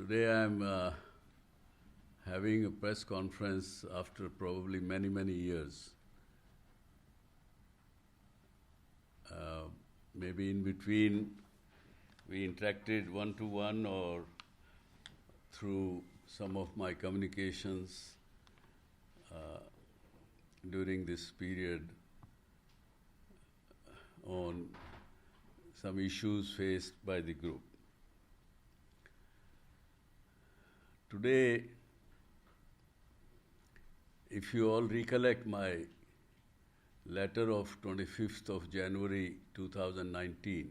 Today I'm having a press conference after probably many, many years. Maybe in between we interacted one-to-one or through some of my communications during this period on some issues faced by the group. Today, if you all recollect my letter of 25th of January 2019,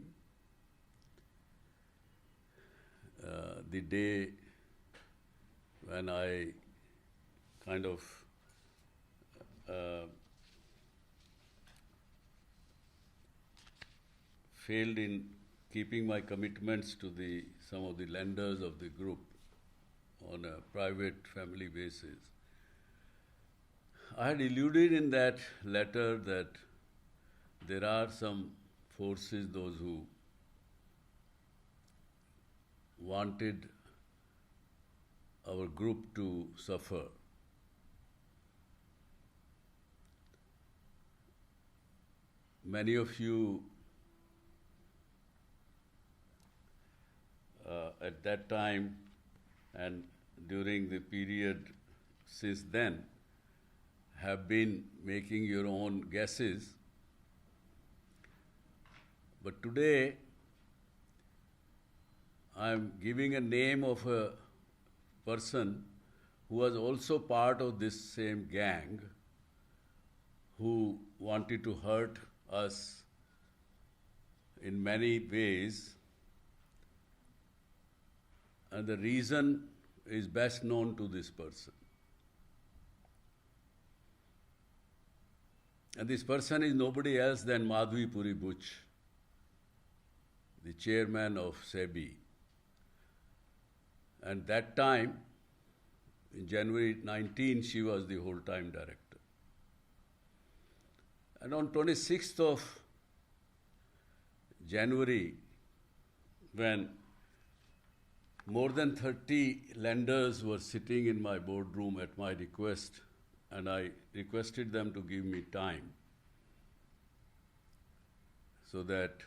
the day when I kind of failed in keeping my commitments to some of the lenders of the group on a private family basis. I had alluded in that letter that there are some forces, those who wanted our group to suffer. Many of you at that time and during the period since then have been making your own guesses. But today, I'm giving a name of a person who was also part of this same gang, who wanted to hurt us in many ways. And the reason is best known to this person. And this person is nobody else than Madhvi Puri Buch, the chairman of SEBI. And that time, in January 19, she was the whole-time director. And on 26th of January, when more than 30 lenders were sitting in my boardroom at my request, and I requested them to give me time so that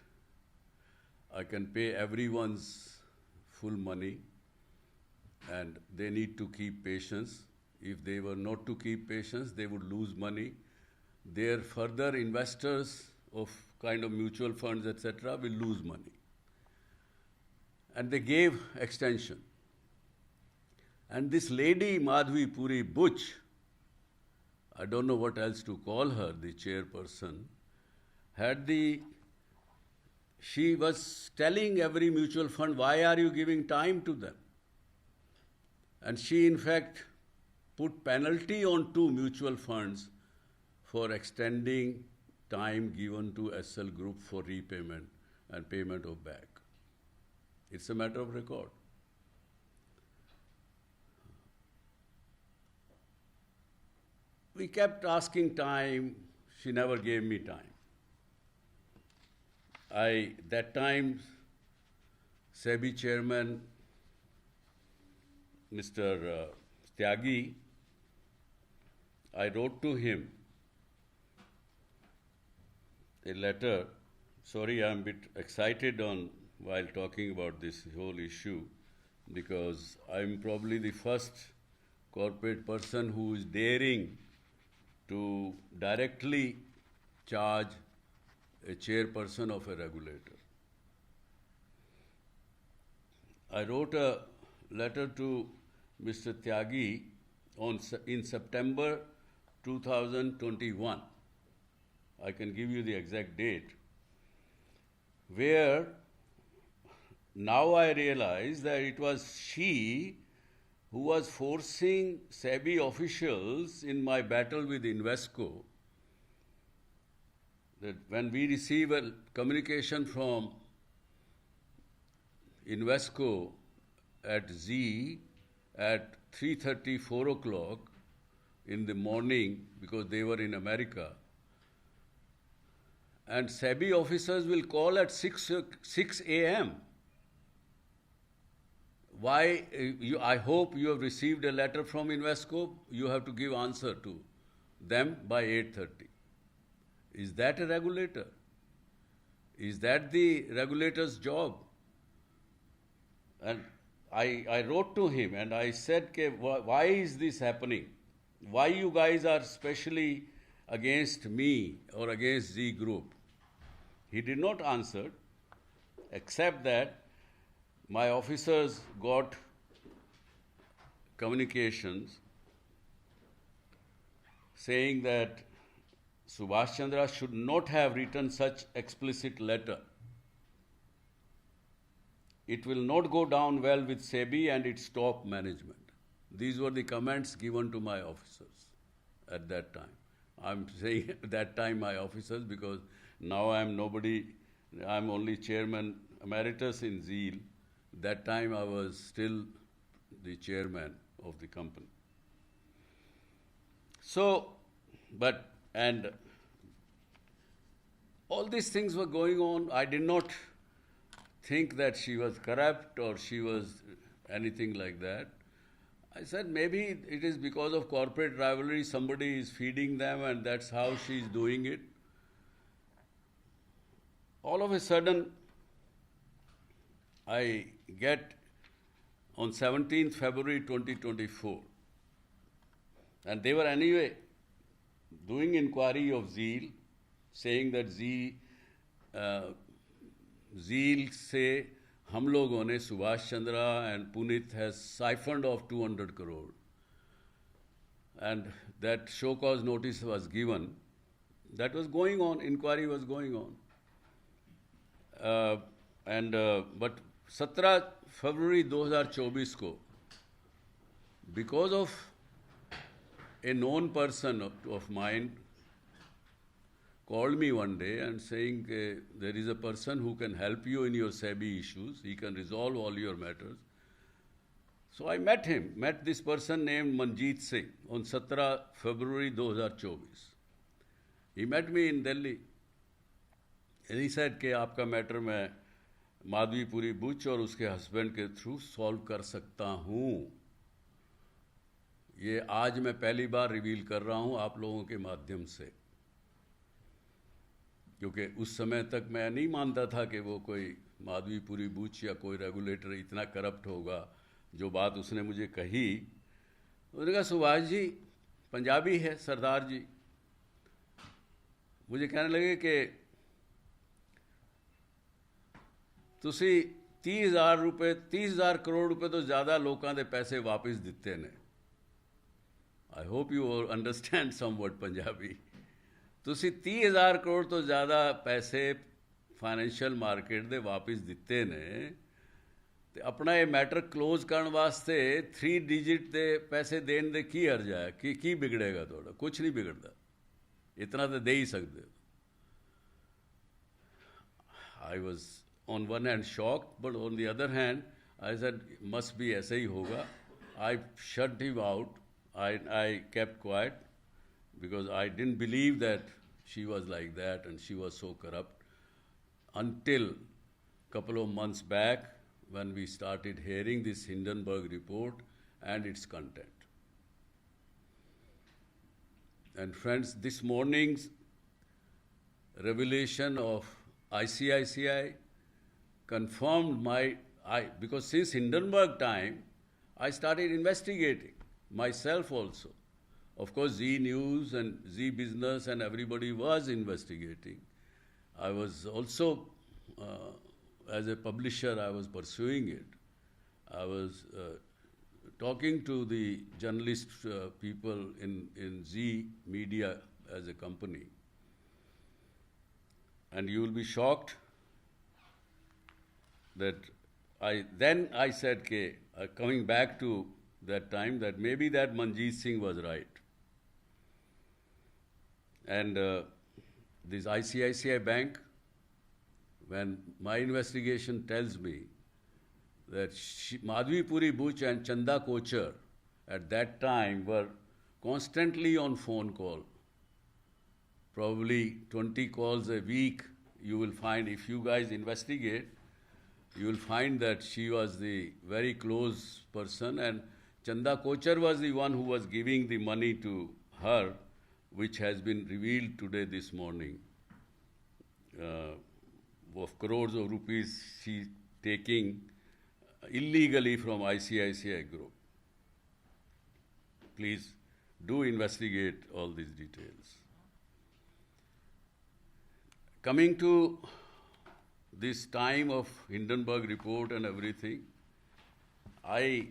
I can pay everyone's full money, and they need to keep patience. If they were not to keep patience, they would lose money. Their further investors of kind of mutual funds, etc., will lose money. And they gave extension. And this lady, Madhvi Puri Buch, I don't know what else to call her, the chairperson, she was telling every mutual fund, why are you giving time to them? And she, in fact, put penalty on 2 mutual funds for extending time given to SL Group for repayment and payment of back. It's a matter of record. We kept asking time. She never gave me time. That time, SEBI chairman, Mr. Tyagi, I wrote to him a letter. Sorry, I'm a bit excited while talking about this whole issue, because I'm probably the first corporate person who is daring to directly charge a chairperson of a regulator. I wrote a letter to Mr. Tyagi in September 2021. I can give you the exact date, where now I realize that it was she who was forcing SEBI officials in my battle with Invesco, that when we receive a communication from Invesco at Z at 3:30, 4 o'clock in the morning, because they were in America, and SEBI officers will call at 6 a.m. why I hope you have received a letter from Invesco. You have to give answer to them by 8:30. Is that a regulator? Is that the regulator's job? And I wrote to him and I said, why is this happening? Why you guys are specially against me or against Z Group? He did not answer, except that my officers got communications saying that Subhash Chandra should not have written such explicit letter. It will not go down well with SEBI and its top management. These were the comments given to my officers at that time. I'm saying at that time my officers because now I'm nobody, I'm only chairman emeritus in Zeal. That time I was still the chairman of the company. So, and all these things were going on. I did not think that she was corrupt or she was anything like that. I said maybe it is because of corporate rivalry, somebody is feeding them and that's how she's doing it. All of a sudden, I get on 17th February 2024, and they were anyway doing inquiry of Zeal, saying that Zeal से हम लोगों ने Subhash Chandra and Punit has siphoned off 200 crore. And that show cause notice was given. That was going on, inquiry was going on. But 17 February 2024 को, because of a known person of mine called me one day and saying there is a person who can help you in your SEBI issues. He can resolve all your matters. So I met him, met this person named Manjeet Singh on 17 February 2024. He met me in Delhi. And he said कि आपका matter मैं माधवीपुरी बुच और उसके husband के through solve कर सकता हूँ. ये आज मैं पहली बार रिवील कर रहा हूँ आप लोगों के माध्यम से, क्योंकि उस समय तक मैं नहीं मानता था कि वो कोई माधवीपुरी बुच या कोई रेगुलेटर इतना करप्ट होगा. जो बात उसने मुझे कही, उसने कहा सुभाष जी पंजाबी है सरदार जी. मुझे कहने लगे कि तुसी 30,000 रुपये 30,000 करोड़ रुपये तो ज़्यादा लोगों के पैसे वापस दिते ने. I hope you understand somewhat Punjabi. तुसी 30,000 करोड़ तो ज़्यादा पैसे फाइनेंशियल मार्केट दे वापस दिते ने, ते अपना ये मैटर क्लोज करने वास्ते 3 डिजिट दे पैसे देने दे की हर्ज है, की बिगड़ेगा थोड़ा? कुछ नहीं बिगड़ता, इतना तो दे ही सकते. I was on one hand shocked, but on the other hand, I said, must be ऐसे ही होगा. I shut him out. I kept quiet because I didn't believe that she was like that and she was so corrupt until a couple of months back when we started hearing this Hindenburg report and its content. And friends, this morning's revelation of ICICI confirmed because since Hindenburg time, I started investigating myself also. Of course, Z News and Z Business and everybody was investigating. I was also, as a publisher, I was pursuing it. I was talking to the journalist people in Z Media as a company. And you will be shocked that I said, coming back to that time, that maybe that Manjeet Singh was right. And this ICICI Bank, when my investigation tells me that Madhvipuri Buch and Chanda Kochar at that time were constantly on phone call, probably 20 calls a week you will find if you guys investigate. you will find that she was the very close person, and Chanda Kochar was the one who was giving the money to her, which has been revealed today this morning. Of crores of rupees she taking illegally from ICICI Group. Please do investigate all these details. Coming to this time of Hindenburg report and everything, I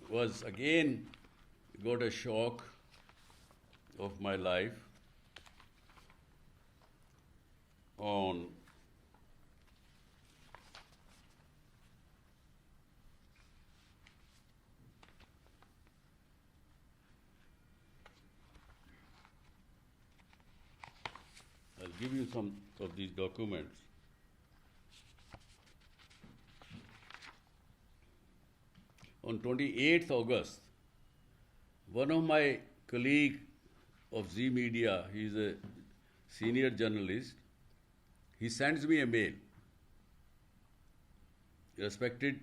was again got a shock of my life on I'll give you some of these documents. On 28th August, one of my colleague of Z Media, he is a senior journalist, he sends me a mail. Respected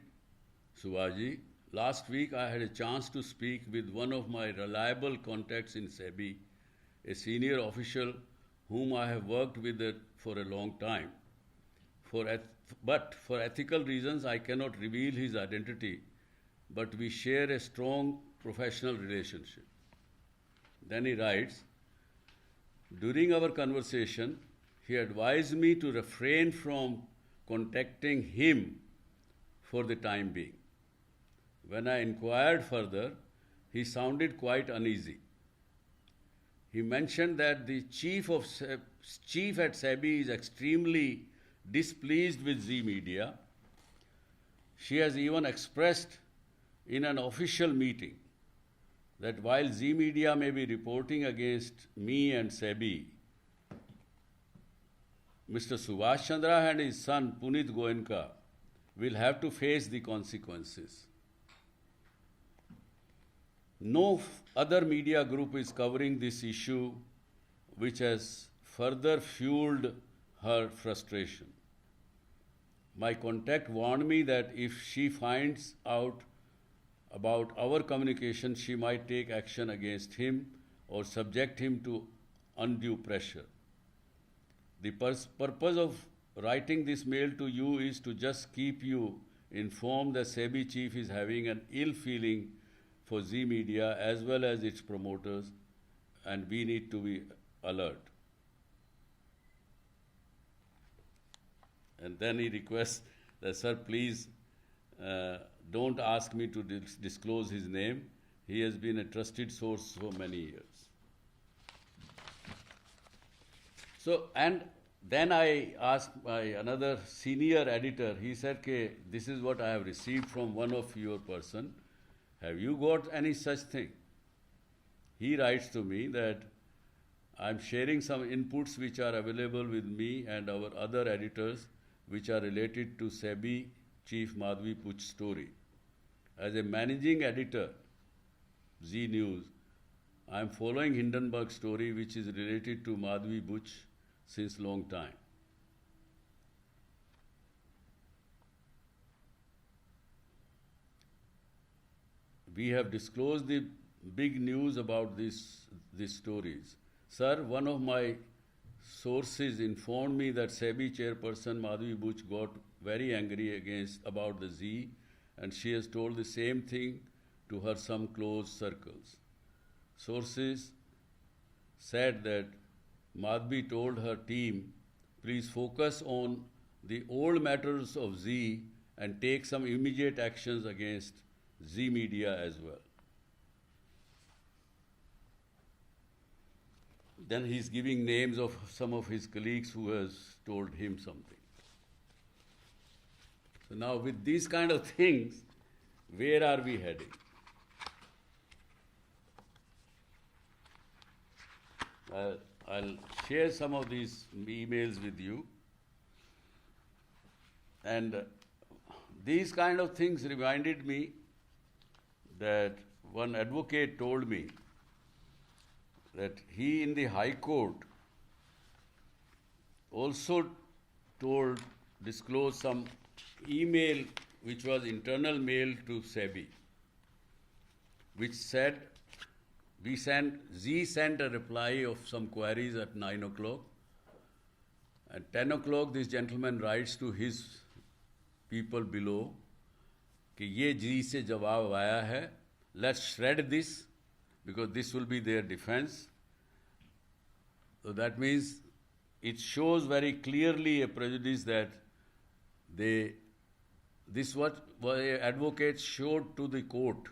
Subhashji, last week I had a chance to speak with one of my reliable contacts in SEBI, a senior official whom I have worked with for a long time. But for ethical reasons, I cannot reveal his identity, but we share a strong professional relationship. Then he writes, during our conversation, he advised me to refrain from contacting him for the time being. When I inquired further, he sounded quite uneasy. He mentioned that the chief at SEBI is extremely displeased with Z Media. She has even expressed in an official meeting that while Z Media may be reporting against me and SEBI, Mr. Subhash Chandra and his son Punit Goenka will have to face the consequences. No other media group is covering this issue, which has further fueled her frustration. My contact warned me that if she finds out about our communication, she might take action against him or subject him to undue pressure. The purpose of writing this mail to you is to just keep you informed that SEBI chief is having an ill feeling for Z Media as well as its promoters, and we need to be alert. And then he requests that, sir, please don't ask me to disclose his name. He has been a trusted source for many years. So, and then I asked another senior editor, he said, okay, this is what I have received from one of your person. Have you got any such thing? He writes to me that I'm sharing some inputs which are available with me and our other editors which are related to SEBI Chief Madhvi Puch story. As a managing editor, Z News, I'm following Hindenburg story which is related to Madhvi Puch since long time. We have disclosed the big news about these stories. Sir, one of my sources informed me that SEBI chairperson Madhvi Puch got very angry about the Z, and she has told the same thing to her some close circles. Sources said that Madhvi told her team, please focus on the old matters of Z and take some immediate actions against Z Media as well. Then he's giving names of some of his colleagues who has told him something. So now with these kind of things, where are we heading? I'll share some of these emails with you. And these kind of things reminded me that one advocate told me that he in the High Court also told disclose some email which was internal mail to SEBI, which said, Z sent a reply of some queries at 9 o'clock. At 10 o'clock, this gentleman writes to his people below कि ये जी से जवाब आया है, let's shred this because this will be their defense. So that means it shows very clearly a prejudice that this what advocates showed to the court,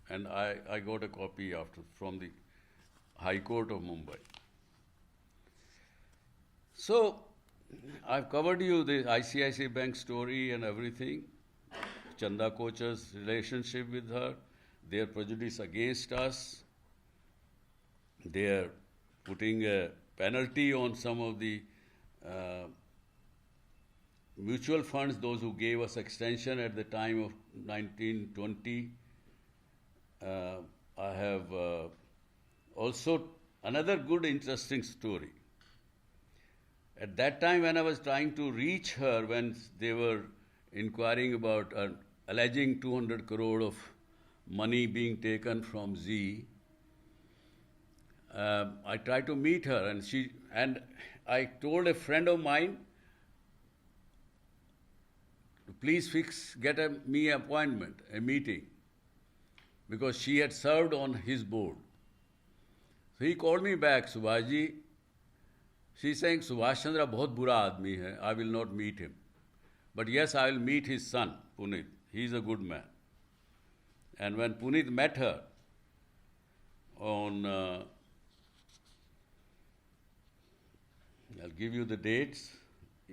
and I got a copy after from the High Court of Mumbai. So I've covered you the ICICI Bank story and everything, Chanda Kocher's relationship with her, their prejudice against us, their putting a penalty on some of the mutual funds, those who gave us extension at the time of 1920. I have also another good interesting story. At that time when I was trying to reach her, when they were inquiring about alleging 200 crore of money being taken from Z, I tried to meet her, and I told a friend of mine, please get me an appointment, a meeting, because she had served on his board. So he called me back, Subhash ji. She's saying, Subhash Chandra बहुत बुरा आदमी है, I will not meet him. But yes, I will meet his son, Puneet. He is a good man. And when Puneet met her on, I'll give you the dates.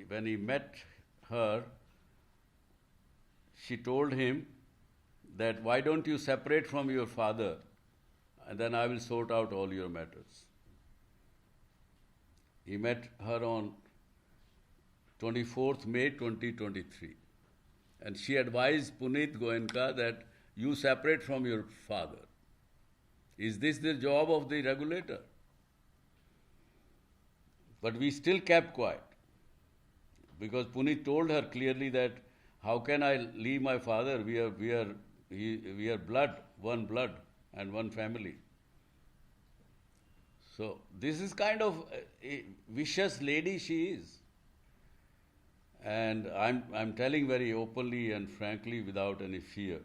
When he met her, she told him that, why don't you separate from your father, and then I will sort out all your matters. He met her on 24th May 2023. And she advised Puneet Goenka that you separate from your father. Is this the job of the regulator? But we still kept quiet, because Puneet told her clearly that, how can I leave my father? We are blood, one blood and one family. So this is kind of a vicious lady she is. And I'm telling very openly and frankly without any fear.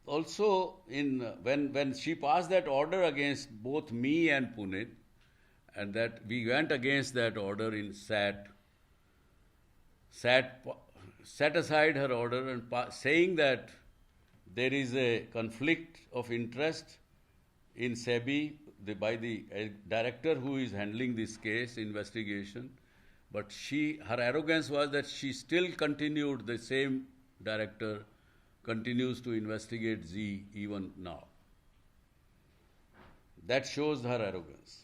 Also, when she passed that order against both me and Puneet, and that we went against that order in SAT set aside her order and saying that there is a conflict of interest in SEBI by the director who is handling this case investigation. But her arrogance was that she still continued, the same director continues to investigate Z even now. That shows her arrogance.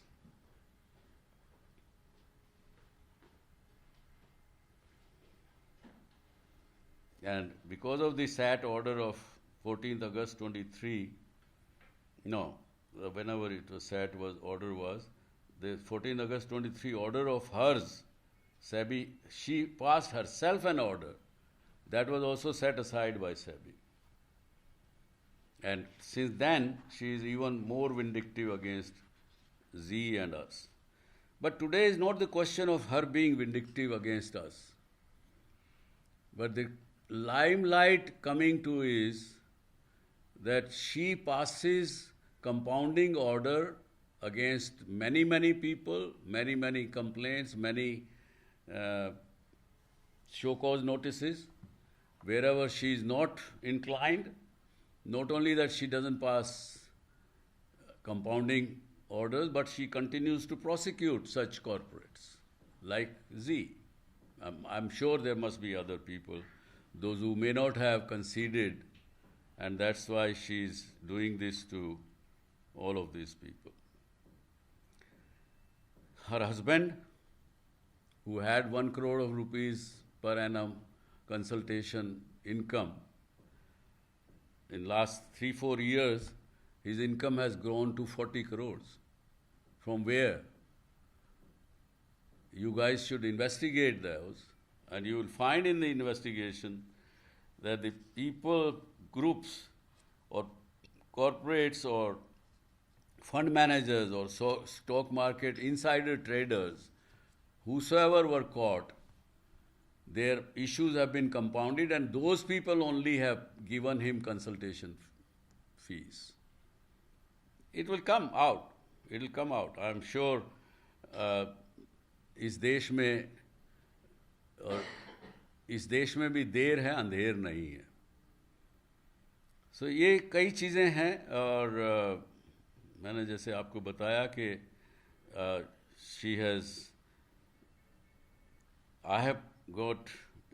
And because of the SAT order of 14th August 23, whenever it was SAT order was, the 14th August 23 order of hers, SEBI, she passed herself an order that was also set aside by SEBI. And since then, she is even more vindictive against Z and us. But today is not the question of her being vindictive against us. But the limelight coming to is that she passes compounding order against many, many people, many, many complaints, many show cause notices, wherever she is not inclined. Not only that she doesn't pass compounding orders, but she continues to prosecute such corporates like Z. I'm sure there must be other people, those who may not have conceded, and that's why she's doing this to all of these people. Her husband, who had 1 crore of rupees per annum consultation income, in last 3-4 years, his income has grown to 40 crores from where? You guys should investigate those, and you will find in the investigation that the people, groups, or corporates, or fund managers, or stock market insider traders, whosoever were caught, their issues have been compounded, and those people only have given him consultation fees. It will come out. It will come out. I'm sure इस देश में भी देर है, अंधेर नहीं है. So ये कई चीज़ें हैं, और मैंने जैसे आपको बताया कि I have got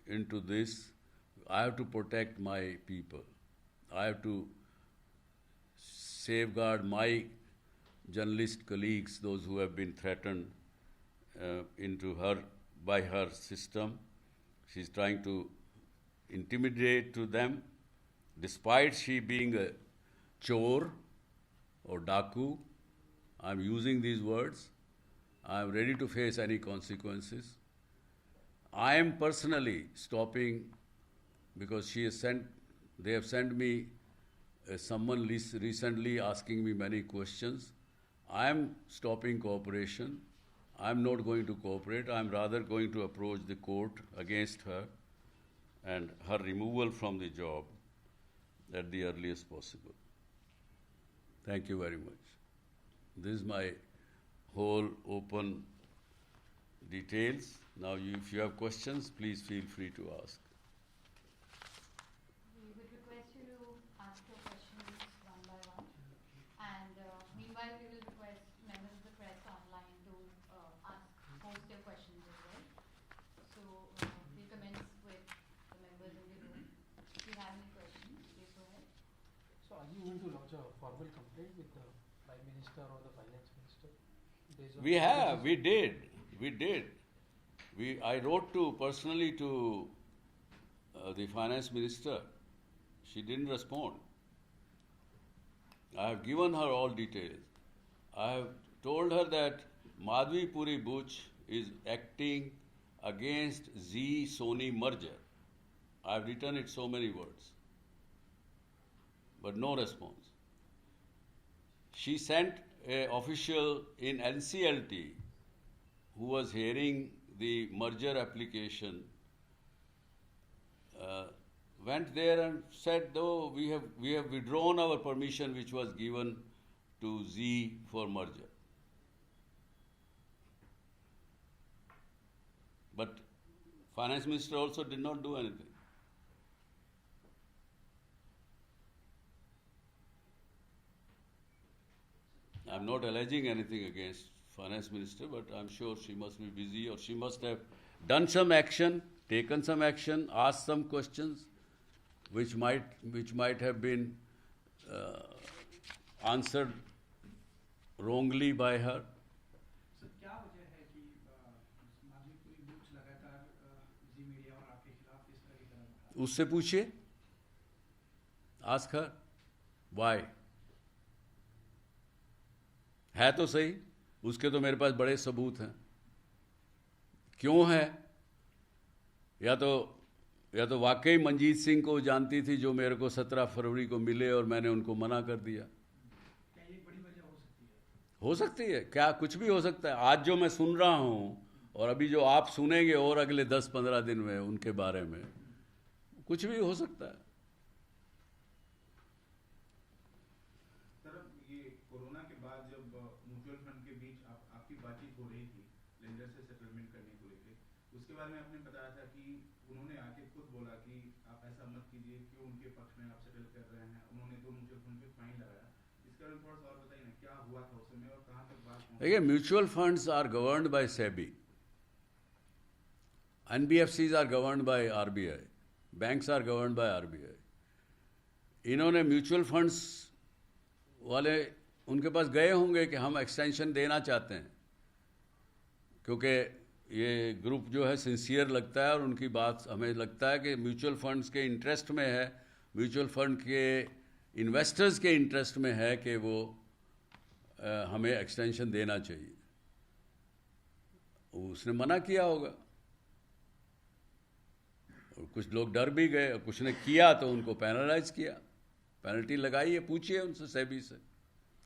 into this. I have to protect my people. I have to safeguard my journalist colleagues, those who have been threatened by her system. She's trying to intimidate to them, despite she being a chor or daku. I'm using these words. I'm ready to face any consequences. I am personally stopping, because they have sent me someone recently asking me many questions. I am stopping cooperation. I am not going to cooperate. I am rather going to approach the court against her and her removal from the job at the earliest possible. Thank you very much. This is my whole open details. Now, if you have questions, please feel free to ask. We would request you to ask your questions one by one. And meanwhile, we will request members of the press online to post their questions as well. So we'll commence with the members in the room. If you have any questions, please go ahead. So are you going to launch a formal complaint with the Prime Minister or the Finance Minister? We did. I wrote personally to the Finance Minister. She didn't respond. I have given her all details. I have told her that Madhvi Puri Buch is acting against Zee-Sony merger. I have written it so many words, but no response. She sent an official in NCLT who was hearing the merger application, went there and said, "Though we have withdrawn our permission which was given to Zee for merger." But Finance Minister also did not do anything. I'm not alleging anything against Finance Minister, but I'm sure she must be busy, or she must have done some action, taken some action, asked some questions, which might have been answered wrongly by her. Sir क्या वजह है कि माधवी पूरी बुच लगातार जी media और आपके खिलाफ इस तरह की कदम उठा रही है? उससे पूछिए, ask her why. है तो सही, उसके तो मेरे पास बड़े सबूत हैं. क्यों है? या तो वाकई मंजीत सिंह को जानती थी, जो मेरे को 17 फरवरी को मिले और मैंने उनको मना कर दिया. क्या ये बड़ी वजह हो सकती है? हो सकती है, क्या कुछ भी हो सकता है. आज जो मैं सुन रहा हूँ और अभी जो आप सुनेंगे और अगले 10-15 दिन में उनके बारे में, कुछ भी हो सकता है. सर, ये कोरोना के बाद जब म्यूचुअल फंड के बीच आपकी बातचीत हो रही थी लेंडर से सेटलमेंट करने को लेकर, उसके बारे में आपने बताया था कि उन्होंने आके खुद बोला कि आप ऐसा मत कीजिए, क्यों उनके पक्ष में आप सेटल कर रहे हैं. उन्होंने 2 म्यूचुअल फंड पे फाइन लगाया. इसके बारे में थोड़ा सा और बताइए ना, क्या हुआ था उस समय और कहाँ तक बात पहुंची? देखिए, mutual funds are governed by SEBI, NBFCs are governed by RBI, banks are governed by RBI. इन्होंने म्यूचुअल फंड्स वाले उनके पास गए होंगे कि हम एक्सटेंशन देना चाहते हैं, क्योंकि ये ग्रुप जो है सिंसियर लगता है और उनकी बात हमें लगता है कि म्यूचुअल फंड्स के इंटरेस्ट में है, म्यूचुअल फंड के इन्वेस्टर्स के इंटरेस्ट में है कि वो हमें एक्सटेंशन देना चाहिए। उसने मना किया होगा, और कुछ लोग डर भी गए, और कुछ ने किया तो उनको पेनलाइज किया, पेनल्टी लगाई है। पूछिए उनसे, सेबी से,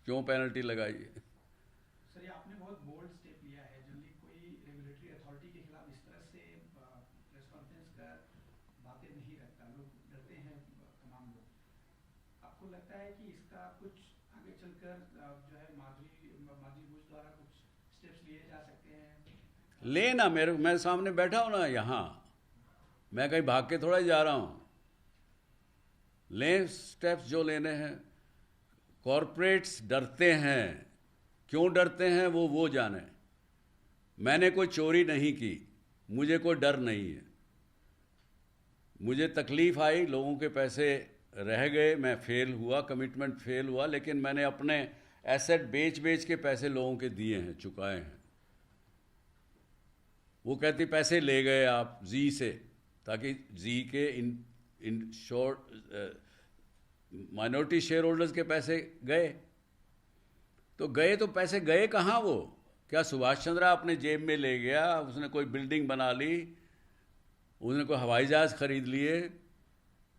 क्यों पेनल्टी लगाई है। सर, ये आपने बहुत बोल्ड स्टेप लिया है। जनरली कोई रेगुलेटरी अथॉरिटी के खिलाफ इस तरह से प्रेस कॉन्फ्रेंस कर बातें नहीं रखता, लोग डरते हैं तमाम लोग। आपको लगता है कि इसका कुछ आगे चलकर जो है माधवी बुश द्वारा कुछ स्टेप्स लिए जा सकते हैं? लेना, मैं सामने बैठा हूं ना यहाँ, मैं कहीं भाग के थोड़ा ही जा रहा हूं। लें स्टेप्स जो लेने हैं। कॉरपोरेट्स डरते हैं, क्यों डरते हैं वो जाने। मैंने कोई चोरी नहीं की, मुझे कोई डर नहीं है। मुझे तकलीफ आई, लोगों के पैसे रह गए, मैं फेल हुआ, कमिटमेंट फेल हुआ, लेकिन मैंने अपने एसेट बेच के पैसे लोगों के दिए हैं, चुकाए हैं। वो कहती पैसे ले गए आप जी से, ताकि जी के in short minority share holders के पैसे गए। तो पैसे गए कहाँ वो? क्या सुभाष चंद्रा अपने जेब में ले गया? उसने कोई बिल्डिंग बना ली, उसने कोई हवाई जहाज खरीद लिए,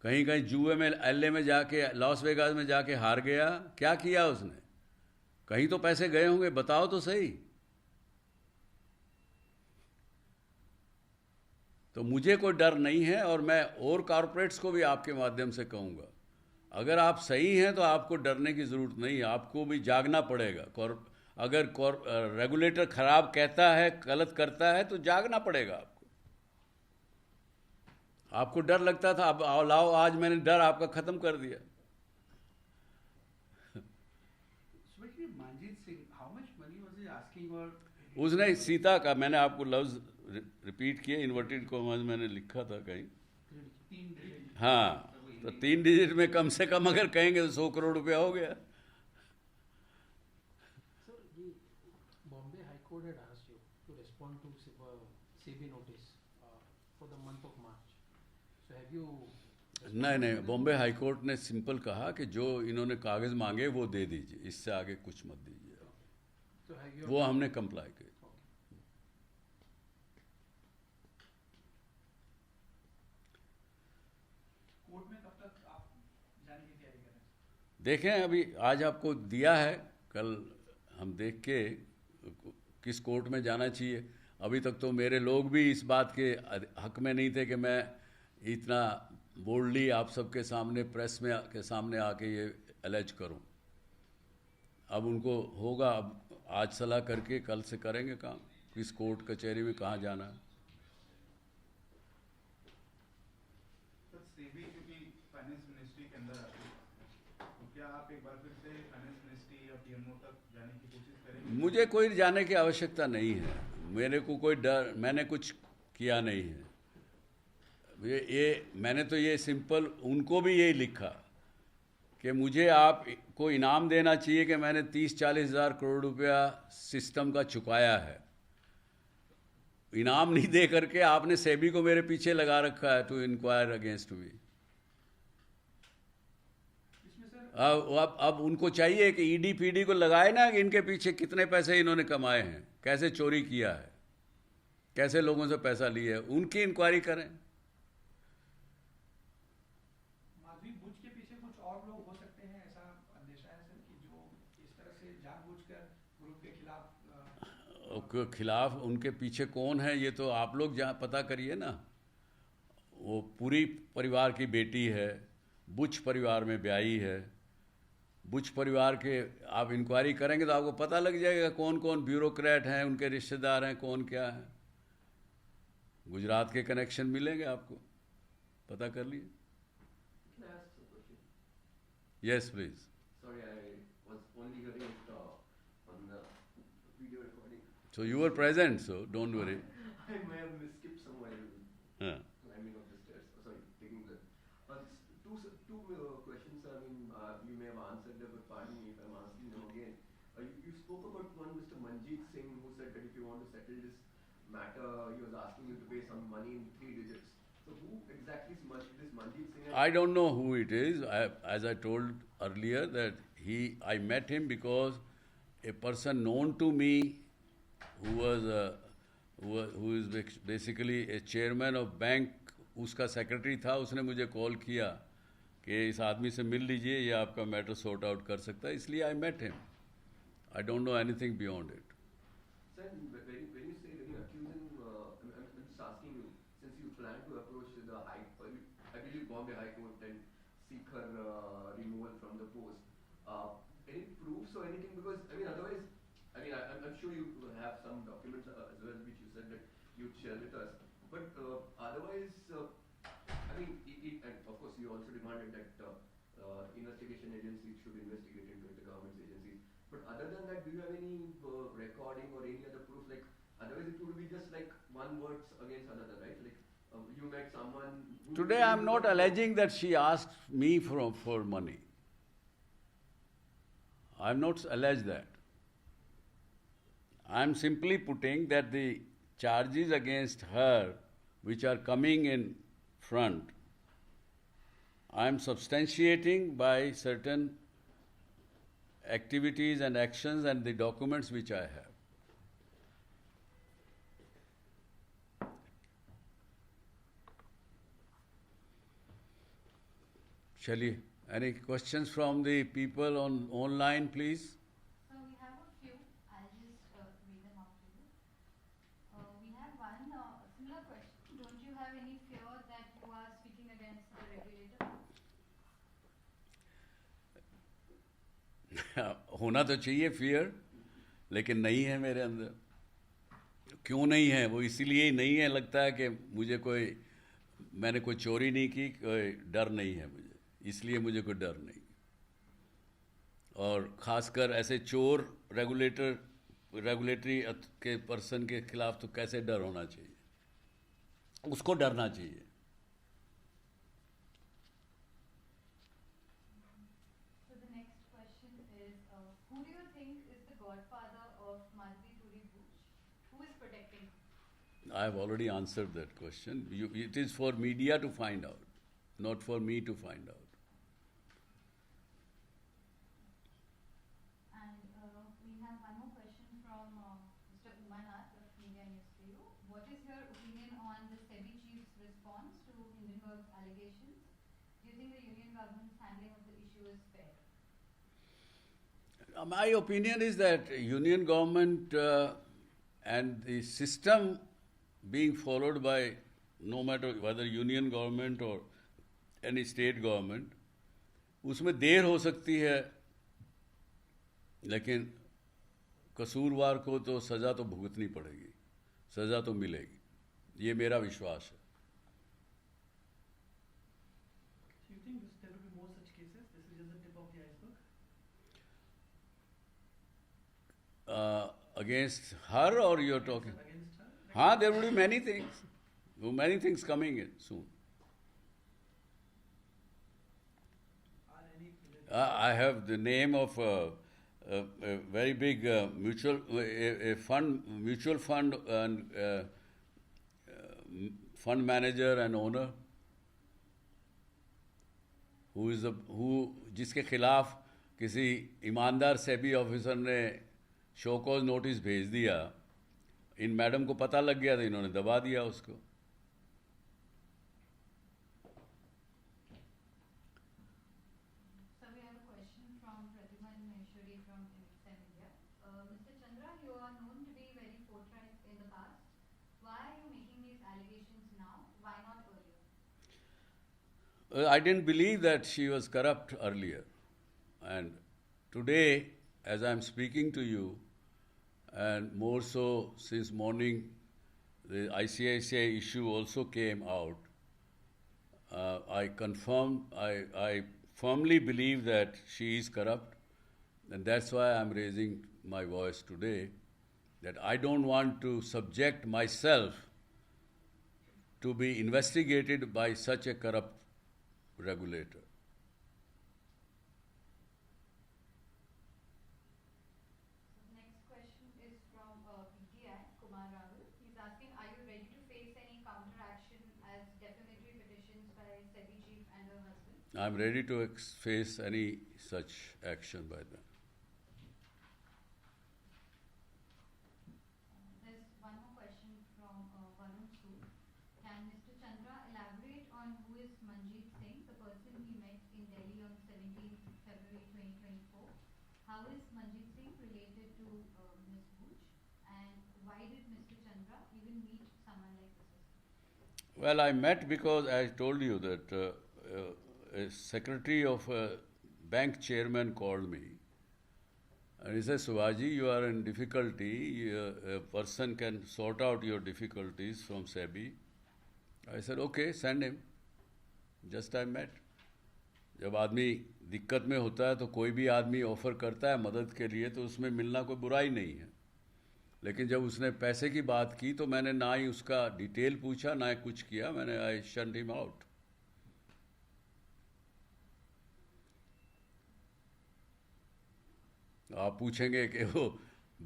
कहीं जुए में LA में जाके, लॉस वेगास में जाके हार गया? क्या किया उसने? कहीं तो पैसे गए होंगे, बताओ तो सही। तो मुझे कोई डर नहीं है, और मैं और कॉरपोरेट्स को भी आपके माध्यम से कहूँगा, अगर आप सही हैं तो आपको डरने की ज़रूरत नहीं है, आपको भी जागना पड़ेगा। अगर रेगुलेटर खराब कहता है, गलत करता है, तो जागना पड़ेगा आपको। आपको डर लगता था, अब लाओ आज मैंने डर आपका ख़त्म कर दिया। उसने सीता का, मैंने आपको लफ्ज़ रिपीट किए, इन्वर्टेड कॉमर्स मैंने लिखा था कहीं। हाँ, तो 3 डिजिट में कम से कम अगर कहेंगे तो 100 करोड़ रुपया हो गया। Sir, Bombay High Court had asked you to respond to SEBI notice for the month of March. So have you? नहीं, बॉम्बे हाई कोर्ट ने सिंपल कहा कि जो इन्होंने कागज़ मांगे वो दे दीजिए, इससे आगे कुछ मत दीजिए। So have you? वो हमने कंप्लाई किया। कोर्ट में कब तक आप जाने की तैयारी कर रहे हैं? देखें, अभी आज आपको दिया है, कल हम देख के किस कोर्ट में जाना चाहिए। अभी तक तो मेरे लोग भी इस बात के हक में नहीं थे कि मैं इतना बोल्डली आप सबके सामने, प्रेस में के सामने आके ये एलेज करूं। अब उनको होगा, अब आज सलाह करके कल से करेंगे काम, किस कोर्ट कचहरी में कहाँ जाना है। सेबी क्योंकि फाइनेंस मिनिस्ट्री के अंदर आती है, तो क्या आप एक बार फिर से फाइनेंस मिनिस्ट्री या PMO तक जाने की कोशिश करेंगे? मुझे कोई जाने की आवश्यकता नहीं है, मेरे को कोई डर, मैंने कुछ किया नहीं है। ये मैंने तो ये सिंपल उनको भी यही लिखा कि मुझे आपको इनाम देना चाहिए कि मैंने 30-40 हज़ार करोड़ रुपया सिस्टम का चुकाया है। इनाम नहीं दे करके आपने सेबी को मेरे पीछे लगा रखा है टू इंक्वायर अगेंस्ट मी। अब उनको चाहिए कि ईडी पीडी को लगाए ना कि इनके पीछे कितने पैसे इन्होंने कमाए हैं, कैसे चोरी किया है, कैसे लोगों से पैसा लिया है, उनकी इंक्वायरी करें। माधवी बुच के पीछे कुछ और लोग हो सकते हैं, ऐसा अंदेशा है सर, कि जो इस तरह से जानबूझकर ग्रुप के खिलाफ उनके पीछे कौन है ये तो आप लोग जहाँ पता करिए ना। वो पूरी परिवार की बेटी है, बुच परिवार में ब्याही है। बुच परिवार के आप इंक्वायरी करेंगे तो आपको पता लग जाएगा कौन कौन ब्यूरोक्रेट हैं, उनके रिश्तेदार हैं, कौन क्या है। गुजरात के कनेक्शन मिलेंगे आपको, पता कर लिए। Can I ask a question? Yes please. Sorry, I was only hearing it on the video recording. So you were present, so don't worry. I may have skipped somewhere हाँ. climbing up the stairs. Sorry, taking the. Two questions. I mean, you may have answered them, but pardon me if I'm asking them again. You spoke about one Mr. Manjeet Singh who said that if you want to settle this matter, he was asking you to pay some money in 3 digits. So who exactly is this Manjeet Singh? I don't know who it is. As I told earlier that I met him because a person known to me who was who is basically a chairman of bank, उसका secretary था, उसने मुझे call किया कि इस आदमी से मिल लीजिए, ये आपका matter sort out कर सकता है, इसलिए I met him. I don't know anything beyond it. Sir, when you say, when you accuse him, I'm just asking you, since you plan to approach the I believe Bombay High Court and seek her removal from the post, any proofs or anything? Because, I mean, otherwise, I mean, I'm sure you have some documents as well, which you said that you'd share with us. But otherwise, I mean, and of course, you also demanded that investigation agencies should investigate into it, the government's agencies. But other than that, do you have any recording or any other proof? Like, otherwise it would be just like one words against another, right? Like, you met someone... Today I am not alleging that she asked me for money. I have not alleged that. I am simply putting that the charges against her, which are coming in front, I am substantiating by certain activities and actions and the documents which I have. Shall any questions from the people online, please? So we have a few. I'll just read them out to you. We have one similar question. Don't you have any fear that you are speaking against the regulator? होना तो चाहिए fear, लेकिन नहीं है मेरे अंदर. क्यों नहीं है? वो इसीलिए ही नहीं है, लगता है कि मैंने कोई चोरी नहीं की, कोई डर नहीं है मुझे, इसलिए मुझे कोई डर नहीं. और खासकर ऐसे चोर रेगुलेटरी के पर्सन के खिलाफ तो कैसे डर होना चाहिए, उसको डरना चाहिए. So the next question is, who do you think is the godfather of Madhvi Puri Bhuj? Who is protecting him? I have already answered that question. It is for media to find out, not for me to find out. And we have one more question from Mr. Umanath of Media News Bureau. What is your opinion on the SEBI chief's response to Hindenburg's allegations? Do you think the union government's handling of the issue is fair? My opinion is that union government and the system being followed by no matter whether union government or any state government, उसमें देर हो सकती है, लेकिन कसूरवार को तो सज़ा तो भुगतनी पड़ेगी, सज़ा तो मिलेगी, ये मेरा विश्वास है. Do you think there will be more such cases? This is just the tip of the iceberg. Against her, or you're talking? Against her? हाँ, there will be many things coming in soon. Are any I have the name of a very big mutual fund and fund manager and owner जिसके खिलाफ किसी ईमानदार SEBI officer ने show cause notice भेज दिया. इन madam को पता लग गया तो इन्होंने दबा दिया उसको. So we have a question from Pratibhan Maheshwari from MXM India. Mr. Chandra, you are known to be very forthright in the past. Why are you making these allegations now? Why not earlier? I didn't believe that she was corrupt earlier. And today, as I'm speaking to you, and more so since morning, the ICICI issue also came out, I firmly believe that she is corrupt, and that's why I'm raising my voice today, that I don't want to subject myself to be investigated by such a corrupt regulator. So the next question is from PTI, Kumar Rahul. He's asking, are you ready to face any counteraction as defamatory petitions by SEBI chief and her husband? I'm ready to face any such action by them. on who is Manjeet Singh, the person we met in Delhi on 17th February 2024. How is Manjeet Singh related to Ms. Buch? And why did Mr. Chandra even meet someone like this? Well, I met because I told you that a secretary of a bank chairman called me. And he said, Subhaji, you are in difficulty. A person can sort out your difficulties from SEBI. I said, okay, send him. Just I met. जब आदमी दिक्कत में होता है तो कोई भी आदमी ऑफर करता है मदद के लिए तो उसमें मिलना कोई बुराई नहीं है. लेकिन जब उसने पैसे की बात की तो मैंने ना ही उसका डिटेल पूछा ना ही कुछ किया. मैंने आई शंट हिम आउट. आप पूछेंगे कि वो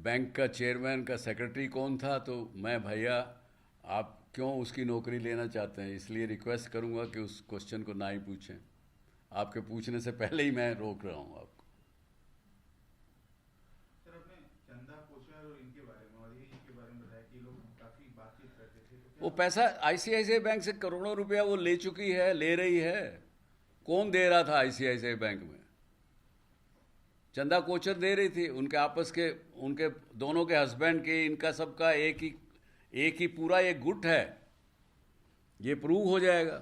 बैंक का चेयरमैन का सेक्रेटरी कौन था, तो मैं भैया आप क्यों उसकी नौकरी लेना चाहते हैं, इसलिए रिक्वेस्ट करूंगा कि उस क्वेश्चन को ना ही पूछें. आपके पूछने से पहले ही मैं रोक रहा हूं आपको. सर, आपने चंदा कोचर और इनके बारे में और इनके बारे में बताया कि लोग काफी बातचीत करते थे, तो वो पैसा आईसीआईसीआई बैंक से करोड़ों रुपया वो ले चुकी है, ले रही है. कौन दे रहा था आईसीआईसीआई बैंक में? चंदा कोचर दे रही थी. उनके आपस के, उनके दोनों के हस्बैंड के, इनका सबका एक ही पूरा एक गुट है. ये प्रूव हो जाएगा.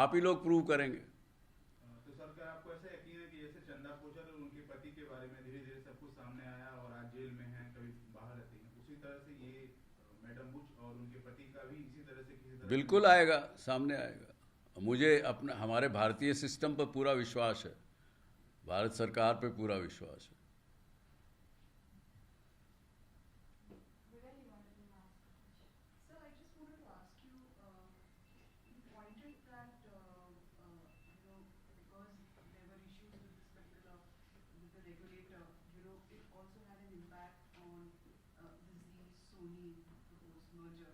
आप ही लोग प्रूव करेंगे. तो सर, क्या आपको ऐसा यकीन है कि जैसे चंदा कोचर और उनके पति के बारे में धीरे धीरे सब कुछ सामने आया और आज जेल में हैं, कभी बाहर रहती हैं, उसी तरह से ये मैडम बुच और उनके पति का भी इसी तरह से किसी तरह बिल्कुल आएगा, सामने आएगा. मुझे अपना हमारे भारतीय सिस्टम पर पूरा विश्वास है. भारत सरकार पे पूरा विश्वास है. Sir, I just wanted to ask you, you pointed that, because there were issues with this particular, with the regulator, it also had an impact on the Zee-Sony proposed merger.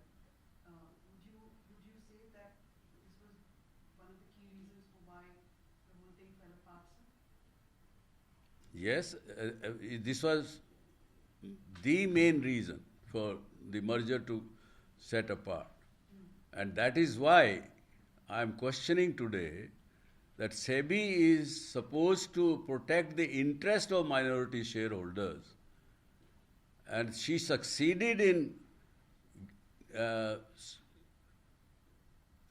Would you say that this was one of the key reasons for why the whole thing fell apart, sir? Yes, this was the main reason for the merger to set apart. And that is why I am questioning today that SEBI is supposed to protect the interest of minority shareholders. And she succeeded in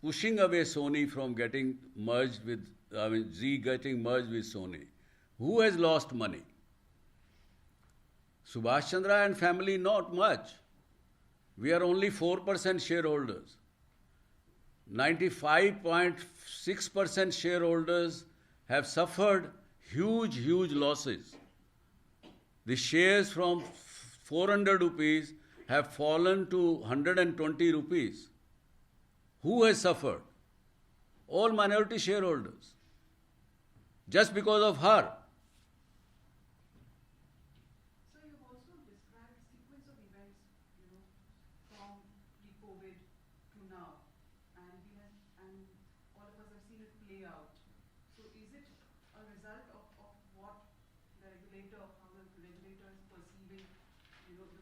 pushing away Sony from getting merged with, Zee getting merged with Sony. Who has lost money? Subhash Chandra and family, not much. We are only 4% shareholders. 95.6% shareholders have suffered huge losses. The shares from 400 rupees have fallen to 120 rupees. Who has suffered? All minority shareholders. Just because of her. So you've also described sequence of events, from pre-COVID to now, and all of us have seen it play out. So is it a result of what the regulator, how the regulator is perceiving, the group?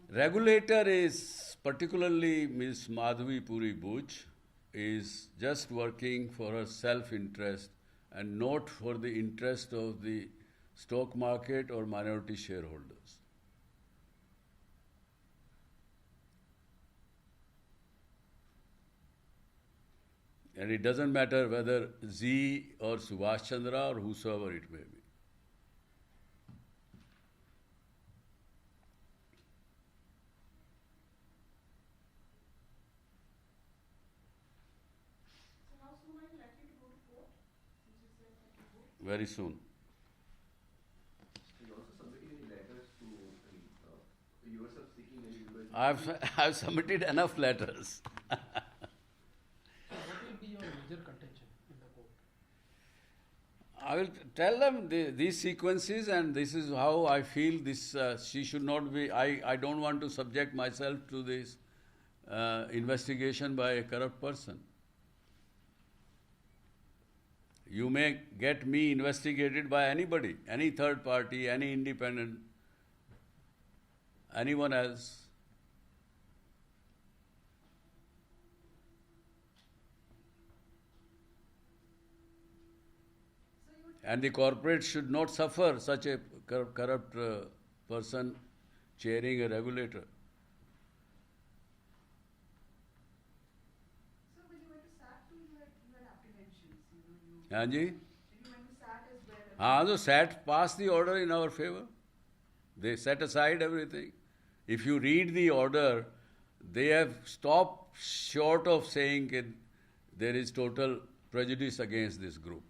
Regulator is, particularly Ms. Madhavi Puri Buch, is just working for her self-interest and not for the interest of the stock market or minority shareholders. And it doesn't matter whether Zee or Subhash Chandra or whosoever it may be. So how soon are you likely to go to court? Since you said that you would. Very soon. You also submitted any letters to, you yourself seeking any legal I've submitted enough letters. So what will be your major contention in the court? I will tell them these sequences, and this is how I feel this. She should not be. I don't want to subject myself to this investigation by a corrupt person. You may get me investigated by anybody, any third party, any independent, anyone else. And the corporate should not suffer such a corrupt person chairing a regulator. So when you went to SAT too, you had apprehensions, you Hanji? when you went to SAT as well. हाँ, so SAT passed the order in our favor. They set aside everything. If you read the order, they have stopped short of saying that there is total prejudice against this group.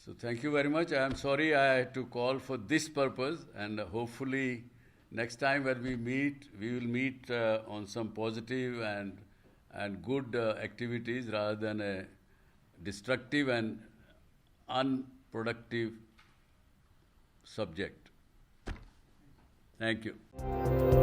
So thank you very much. I am sorry I had to call for this purpose, and hopefully next time when we meet, we will meet on some positive and good activities rather than a destructive and unproductive subject. Thank you.